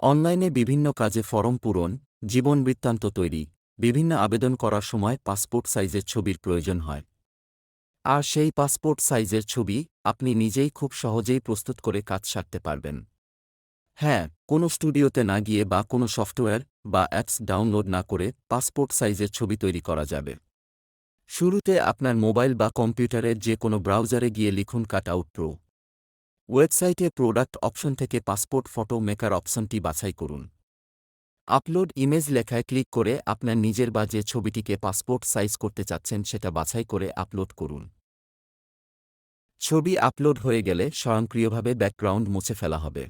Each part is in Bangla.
অনলাইনে বিভিন্ন কাজে ফরম পূরণ, জীবনবৃত্তান্ত তৈরি, বিভিন্ন আবেদন করার সময় পাসপোর্ট সাইজের ছবির প্রয়োজন হয়। আর সেই পাসপোর্ট সাইজের ছবি আপনি নিজেই খুব সহজেই প্রস্তুত করে কাজ সারতে পারবেন। হ্যাঁ, কোনো স্টুডিওতে না গিয়ে বা কোনো সফটওয়্যার বা অ্যাপস ডাউনলোড না করে পাসপোর্ট সাইজের ছবি তৈরি করা যাবে। শুরুতে আপনার মোবাইল বা কম্পিউটারের যে কোনো ব্রাউজারে গিয়ে লিখুন কাটআউট প্রো। ওয়েবসাইটে প্রোডাক্ট অপশন থেকে পাসপোর্ট ফটো মেকার অপশনটি বাছাই করুন। আপলোড ইমেজ লেখায় ক্লিক করে আপনার নিজের বা যে ছবিটিকে পাসপোর্ট সাইজ করতে চাচ্ছেন সেটা বাছাই করে আপলোড করুন। ছবি আপলোড হয়ে গেলে স্বয়ংক্রিয়ভাবে ব্যাকগ্রাউন্ড মুছে ফেলা হবে।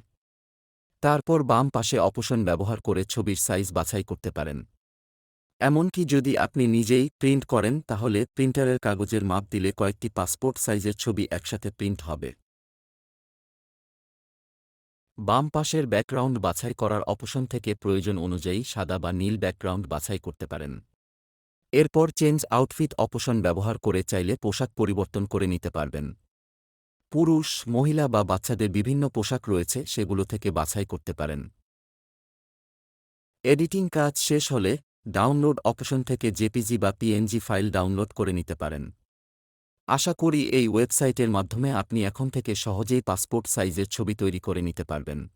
তারপর বাম পাশে অপশন ব্যবহার করে ছবির সাইজ বাছাই করতে পারেন। এমনকি যদি আপনি নিজেই প্রিন্ট করেন তাহলে প্রিন্টারের কাগজের মাপ দিলে কয়েকটি পাসপোর্ট সাইজের ছবি একসাথে প্রিন্ট হবে। বাম পাশের ব্যাকগ্রাউন্ড বাছাই করার অপশন থেকে প্রয়োজন অনুযায়ী সাদা বা নীল ব্যাকগ্রাউন্ড বাছাই করতে পারেন। এরপর চেঞ্জ আউটফিট অপশন ব্যবহার করে চাইলে পোশাক পরিবর্তন করে নিতে পারবেন। পুরুষ, মহিলা বা বাচ্চাদের বিভিন্ন পোশাক রয়েছে, সেগুলো থেকে বাছাই করতে পারেন। এডিটিং কাজ শেষ হলে ডাউনলোড অপশন থেকে জেপিজি বা পিএনজি ফাইল ডাউনলোড করে নিতে পারেন। আশা করি এই ওয়েবসাইটের মাধ্যমে আপনি এখন থেকে সহজেই পাসপোর্ট সাইজের ছবি তৈরি করে নিতে পারবেন।